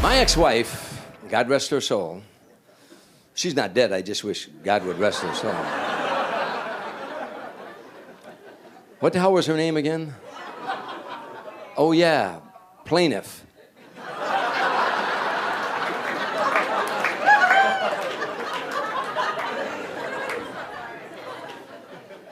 My ex-wife, God rest her soul, she's not dead, I just wish God would rest her soul. What the hell was her name again? Oh yeah, Plaintiff.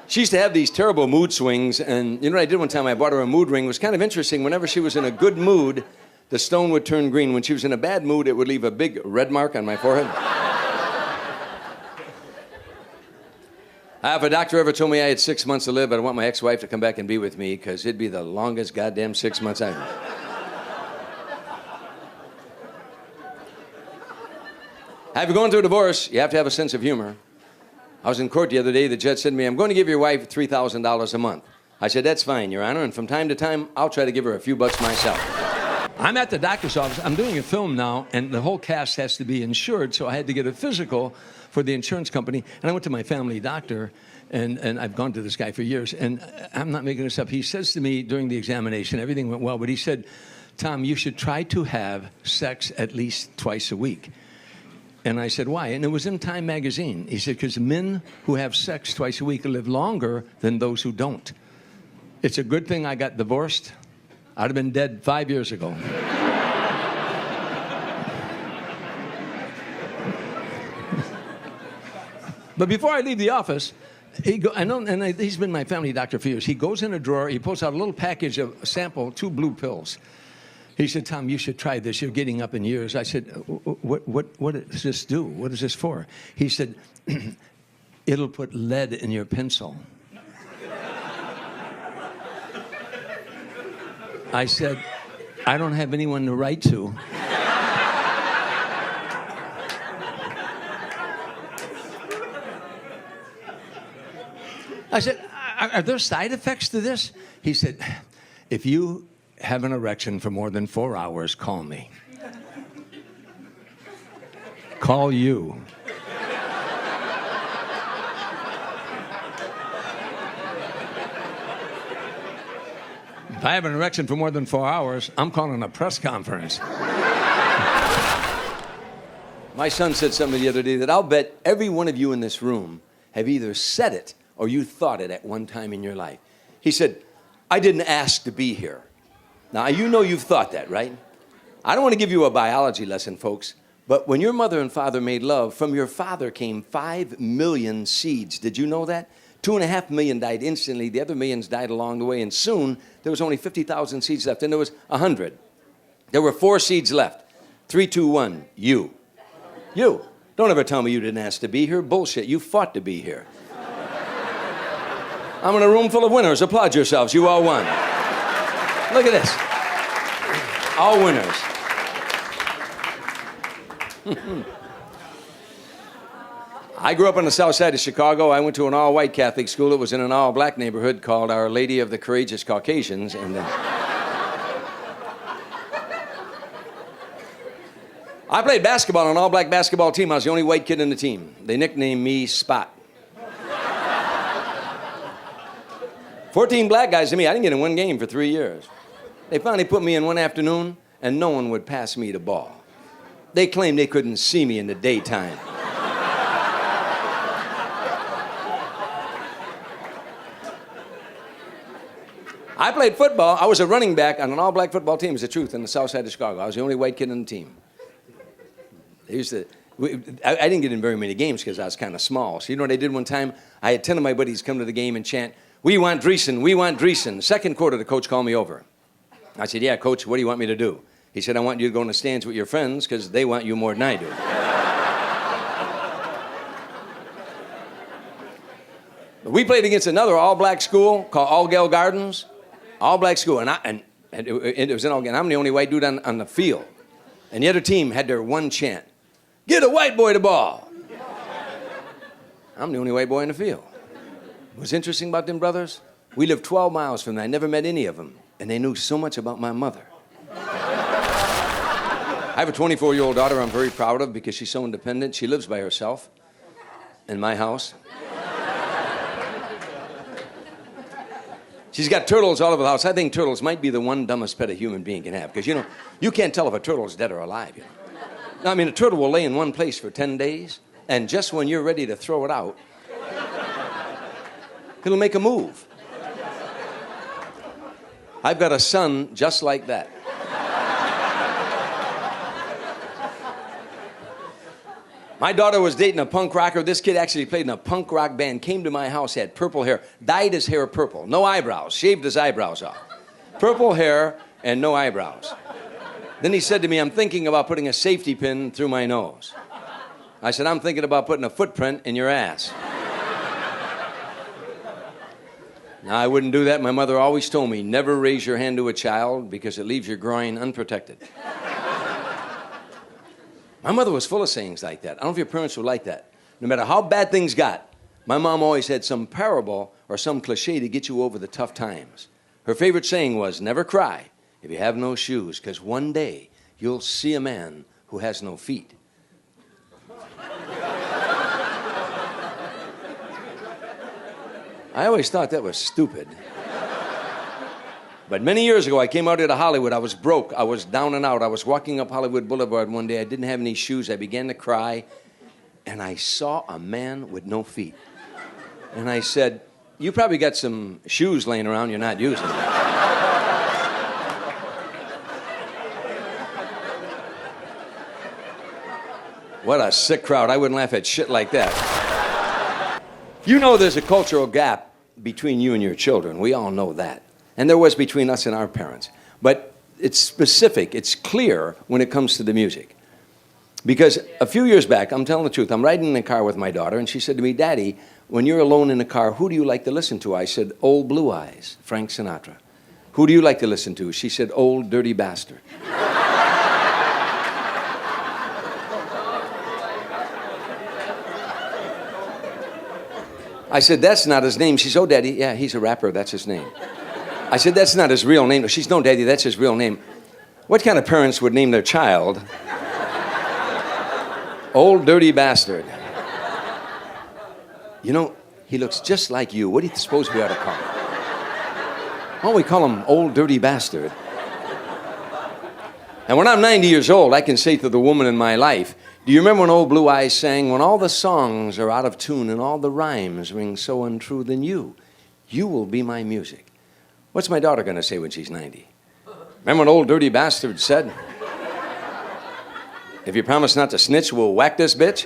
She used to have these terrible mood swings, and you know what I did one time? I bought her a mood ring. It was kind of interesting. Whenever she was in a good mood, the stone would turn green. When she was in a bad mood, it would leave a big red mark on my forehead. If a doctor ever told me I had 6 months to live, I'd want my ex-wife to come back and be with me, because it'd be the longest goddamn 6 months I had. If you're going through a divorce, you have to have a sense of humor. I was in court the other day. The judge said to me, I'm going to give your wife $3,000 a month. I said, that's fine, Your Honor, and from time to time, I'll try to give her a few bucks myself. I'm at the doctor's office. I'm doing a film now, and the whole cast has to be insured, so I had to get a physical for the insurance company. And I went to my family doctor, and I've gone to this guy for years, and I'm not making this up. He says to me during the examination, everything went well, but he said, Tom, you should try to have sex at least twice a week. And I said, why? And it was in Time magazine. He said, because men who have sex twice a week live longer than those who don't. It's a good thing I got divorced. I'd have been dead 5 years ago. But before I leave the office, he's been my family doctor for years. He goes in a drawer, he pulls out a little package of a sample, 2 blue pills. He said, Tom, you should try this. You're getting up in years. I said, what does this do? What is this for? He said, it'll put lead in your pencil. I said, I don't have anyone to write to. I said, are there side effects to this? He said, if you have an erection for more than 4 hours, call me. Call you. If I have an erection for more than 4 hours, I'm calling a press conference. My son said something the other day that I'll bet every one of you in this room have either said it or you thought it at one time in your life. He said, I didn't ask to be here. Now, you know you've thought that, right? I don't want to give you a biology lesson, folks, but when your mother and father made love, from your father came 5 million seeds. Did you know that? 2.5 million died instantly. The other millions died along the way, and soon there was only 50,000 seeds left, and there was 100. There were 4 seeds left. 3, 2, 1, you. You. Don't ever tell me you didn't ask to be here. Bullshit, you fought to be here. I'm in a room full of winners. Applaud yourselves. You all won. Look at this. All winners. I grew up on the south side of Chicago. I went to an all-white Catholic school. It was in an all-black neighborhood called Our Lady of the Courageous Caucasians. And I played basketball on an all-black basketball team. I was the only white kid in the team. They nicknamed me Spot. 14 black guys to me. I didn't get in one game for 3 years. They finally put me in one afternoon, and no one would pass me the ball. They claimed they couldn't see me in the daytime. I played football. I was a running back on an all-black football team. It's the truth, in the south side of Chicago. I was the only white kid on the team. I didn't get in very many games because I was kind of small. So you know what I did one time? I had 10 of my buddies come to the game and chant, "We want Dreesen, we want Dreesen." Second quarter, the coach called me over. I said, "Yeah, coach, what do you want me to do?" He said, "I want you to go in the stands with your friends because they want you more than I do." We played against another all-black school called All-Gale Gardens. All-black school, and it was in All-Gale. I'm the only white dude on the field. And the other team had their one chant, "Get a white boy the ball." I'm the only white boy in the field. What's interesting about them brothers? We lived 12 miles from them. I never met any of them. And they knew so much about my mother. I have a 24-year-old daughter I'm very proud of because she's so independent. She lives by herself in my house. She's got turtles all over the house. I think turtles might be the one dumbest pet a human being can have. Because, you know, you can't tell if a turtle is dead or alive, you know. Now, I mean, a turtle will lay in one place for 10 days, and just when you're ready to throw it out, it'll make a move. I've got a son just like that. My daughter was dating a punk rocker. This kid actually played in a punk rock band, came to my house, had purple hair, dyed his hair purple, no eyebrows, shaved his eyebrows off. Purple hair and no eyebrows. Then he said to me, I'm thinking about putting a safety pin through my nose. I said, I'm thinking about putting a footprint in your ass. Now, I wouldn't do that. My mother always told me, never raise your hand to a child because it leaves your groin unprotected. My mother was full of sayings like that. I don't know if your parents were like that. No matter how bad things got, my mom always had some parable or some cliche to get you over the tough times. Her favorite saying was, never cry if you have no shoes, because one day you'll see a man who has no feet. I always thought that was stupid. But many years ago, I came out here to Hollywood. I was broke. I was down and out. I was walking up Hollywood Boulevard one day. I didn't have any shoes. I began to cry, and I saw a man with no feet. And I said, you probably got some shoes laying around you're not using. What a sick crowd. I wouldn't laugh at shit like that. You know there's a cultural gap between you and your children. We all know that. And there was between us and our parents. But it's specific, it's clear when it comes to the music. Because a few years back, I'm telling the truth, I'm riding in the car with my daughter, and she said to me, Daddy, when you're alone in the car, who do you like to listen to? I said, Old Blue Eyes, Frank Sinatra. Who do you like to listen to? She said, Old Dirty Bastard. I said, that's not his name. She said, oh, Daddy, yeah, he's a rapper, that's his name. I said, that's not his real name. She said, no, Daddy, that's his real name. What kind of parents would name their child Old Dirty Bastard? You know, he looks just like you. What do you suppose we ought to call him? Why don't we call him Old Dirty Bastard? And when I'm 90 years old, I can say to the woman in my life, do you remember when Old Blue Eyes sang, when all the songs are out of tune and all the rhymes ring so untrue, then you will be my music. What's my daughter going to say when she's 90? Remember what Old Dirty Bastard said? If you promise not to snitch, we'll whack this bitch.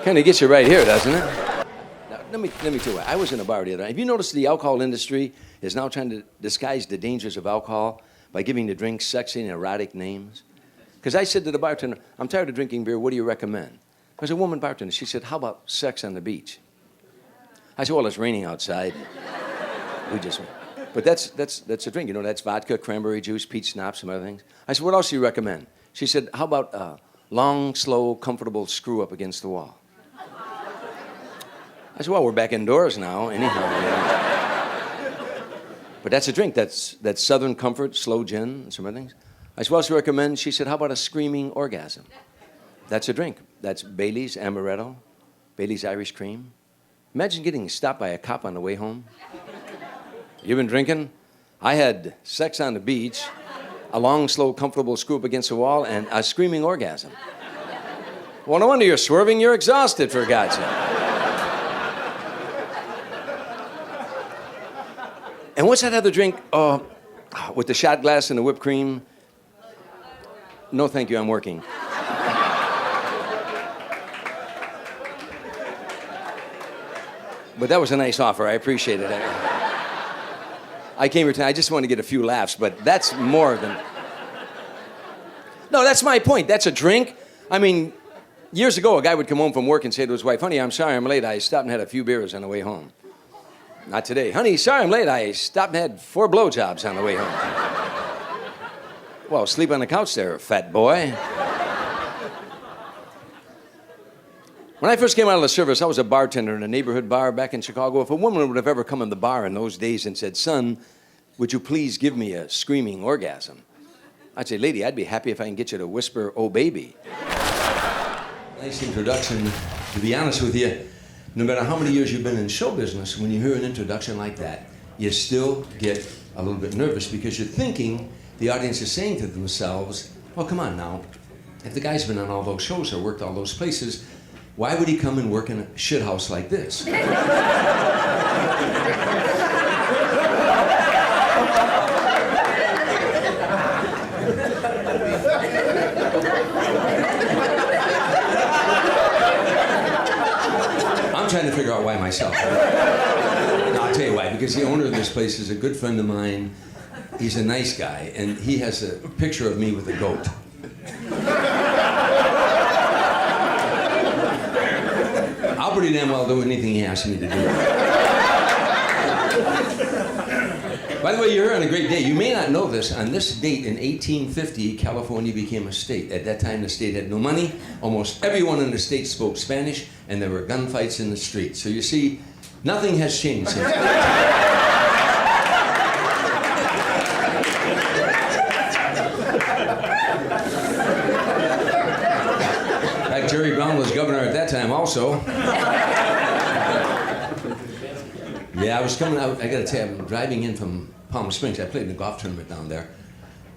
Kind of gets you right here, doesn't it? Now, let me tell you what. I was in a bar the other night. Have you noticed the alcohol industry is now trying to disguise the dangers of alcohol by giving the drink sexy and erotic names? Because I said to the bartender, I'm tired of drinking beer. What do you recommend? There's a woman bartender. She said, how about sex on the beach? I said, well, it's raining outside. But that's a drink. You know, that's vodka, cranberry juice, peach schnapps, some other things. I said, what else do you recommend? She said, how about long, slow, comfortable screw up against the wall? I said, well, we're back indoors now, anyhow. Yeah. But that's a drink. That's Southern Comfort, slow gin, and some other things. I said, what else do you recommend? She said, how about a screaming orgasm? That's a drink. That's Bailey's Amaretto, Bailey's Irish Cream. Imagine getting stopped by a cop on the way home. You've been drinking? I had sex on the beach, a long, slow, comfortable screw up against the wall, and a screaming orgasm. Well, no wonder you're swerving. You're exhausted, for God's sake. And what's that other drink? With the shot glass and the whipped cream? No, thank you. I'm working. But that was a nice offer. I appreciate it. I came here tonight. I just wanted to get a few laughs, but that's more than... No, that's my point. That's a drink. I mean, years ago, a guy would come home from work and say to his wife, honey, I'm sorry I'm late. I stopped and had a few beers on the way home. Not today. Honey, sorry I'm late. I stopped and had 4 blowjobs on the way home. Well, sleep on the couch there, fat boy. When I first came out of the service, I was a bartender in a neighborhood bar back in Chicago. If a woman would have ever come in the bar in those days and said, son, would you please give me a screaming orgasm? I'd say, lady, I'd be happy if I can get you to whisper, oh, baby. Nice introduction. To be honest with you, no matter how many years you've been in show business, when you hear an introduction like that, you still get a little bit nervous because you're thinking the audience is saying to themselves, well, come on now. If the guy's been on all those shows or worked all those places, why would he come and work in a shithouse like this? I'm trying to figure out why myself. No, I'll tell you why. Because the owner of this place is a good friend of mine. He's a nice guy, and he has a picture of me with a goat. I'll pretty damn well do anything he asks me to do. By the way, you're here on a great day. You may not know this. On this date in 1850, California became a state. At that time, the state had no money. Almost everyone in the state spoke Spanish, and there were gunfights in the streets. So you see, nothing has changed since. Jerry Brown was governor at that time also. Yeah, I was coming out, I gotta tell you, I'm driving in from Palm Springs. I played in a golf tournament down there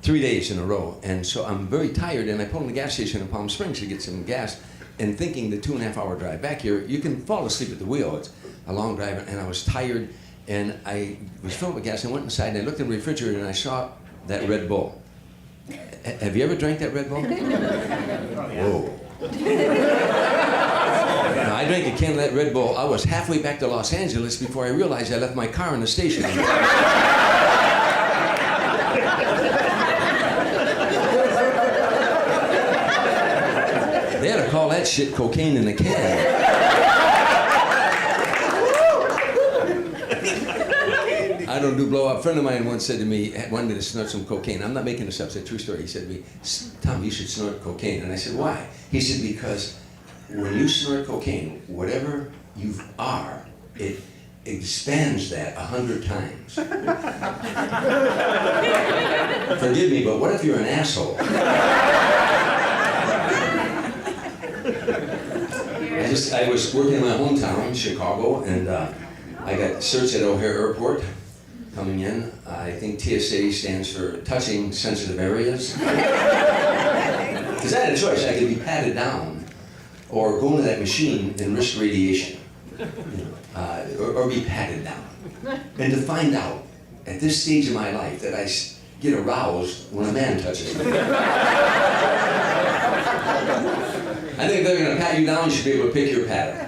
3 days in a row. And so I'm very tired, and I pulled in the gas station in Palm Springs to get some gas, and thinking the 2.5-hour drive back here, you can fall asleep at the wheel. It's a long drive, and I was tired, and I was filled with gas, and I went inside, and I looked in the refrigerator, and I saw that Red Bull. Have you ever drank that Red Bull? Whoa. Now, I drank a can of that Red Bull. I was halfway back to Los Angeles before I realized I left my car in the station. They had to call that shit cocaine in a can. I don't do blow up. A friend of mine once said to me, wanted me to snort some cocaine. I'm not making this up, it's a true story. He said to me, Tom, you should snort cocaine. And I said, why? He said, because when you snort cocaine, whatever you are, it expands that 100 times. Forgive me, but what if you're an asshole? I was working in my hometown, Chicago, and I got searched at O'Hare Airport. Coming in, I think TSA stands for touching sensitive areas. Because I had a choice. I could be patted down or go into that machine and risk radiation. Or be patted down. And to find out, at this stage of my life, that I get aroused when a man touches me. I think if they're going to pat you down, you should be able to pick your pattern.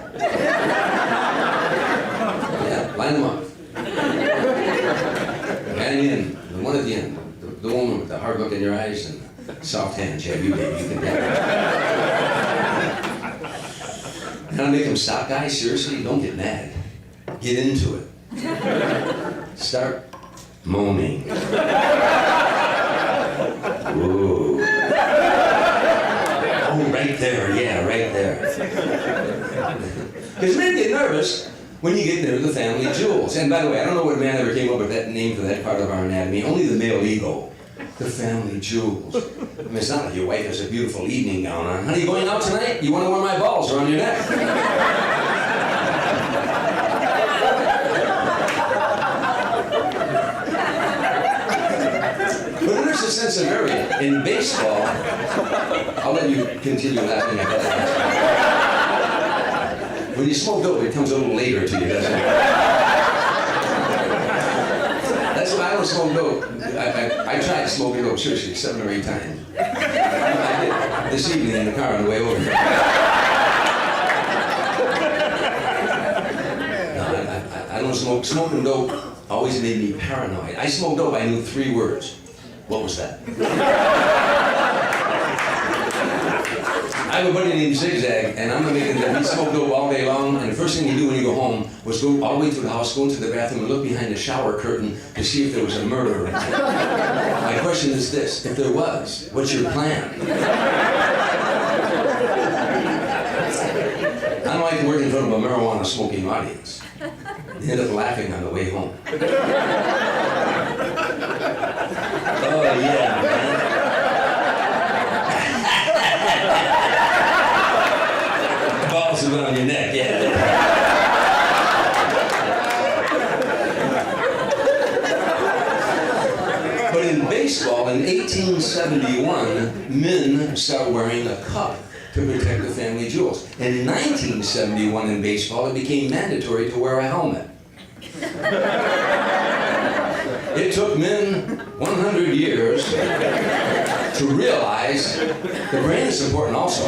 Yeah, line them up. And in, the one at the end, the woman with the hard look in your eyes and soft hands. Yeah, you baby, you can get it. And I make them stop, guys. Seriously, don't get mad. Get into it. Start moaning. Ooh. Oh, right there. Yeah, right there. Because men get nervous when you get near the family jewels. And by the way, I don't know what man ever came up with that name for that part of our anatomy. Only the male ego. The family jewels. I mean, it's not like your wife has a beautiful evening gown on. Honey, you going out tonight? You want to wear my balls around your neck? But there's a sense of area. In baseball, I'll let you continue laughing at that. When you smoke dope, it comes a little later to you, doesn't it? That's why I don't smoke dope. I tried smoking dope, seriously, 7 or 8 times. I did this evening in the car on the way over here. No, I don't smoke. Smoking dope always made me paranoid. I smoked dope, I knew 3 words. What was that? I have a buddy named Zigzag, and I'm making that he smoked dope all day long, and the first thing you do when you go home was go all the way through the house, go into the bathroom, and look behind the shower curtain to see if there was a murderer. My question is this: if there was, what's your plan? I don't like to work in front of a marijuana smoking audience. They end up laughing on the way home. Oh yeah, man. Balls around your in 1871, men started wearing a cup to protect the family jewels. In 1971 in baseball, it became mandatory to wear a helmet. It took men 100 years to realize the brain is important also.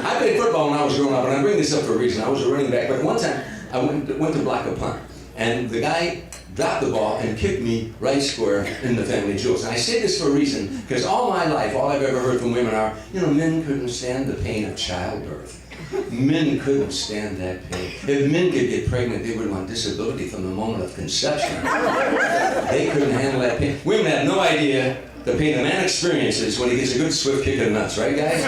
I played football when I was growing up, and I bring this up for a reason. I was a running back, but one time I went to block a punt, and the guy dropped the ball and kicked me right square in the family jewels. And I say this for a reason, because all my life, all I've ever heard from women are, men couldn't stand the pain of childbirth. Men couldn't stand that pain. If men could get pregnant, they would want disability from the moment of conception. They couldn't handle that pain. Women have no idea the pain a man experiences when he gets a good swift kick in the nuts, right, guys?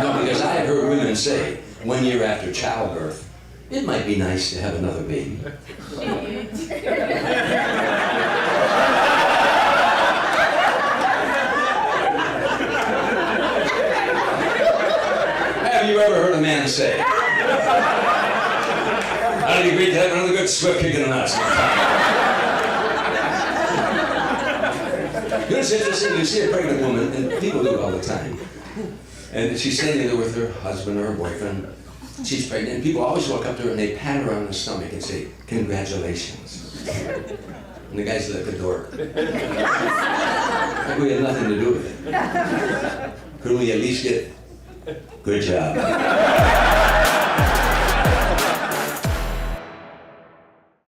No, because I have heard women say, 1 year after childbirth, it might be nice to have another baby. Have you ever heard a man say, I'd be great to have another good swift kick in the nuts? It's interesting, you see a pregnant woman, and people do it all the time, and she's standing there with her husband or her boyfriend. She's pregnant, and people always walk up to her and they pat her on the stomach and say, congratulations. And the guy's at the door. Like we had nothing to do with it. Couldn't we at least get, good job?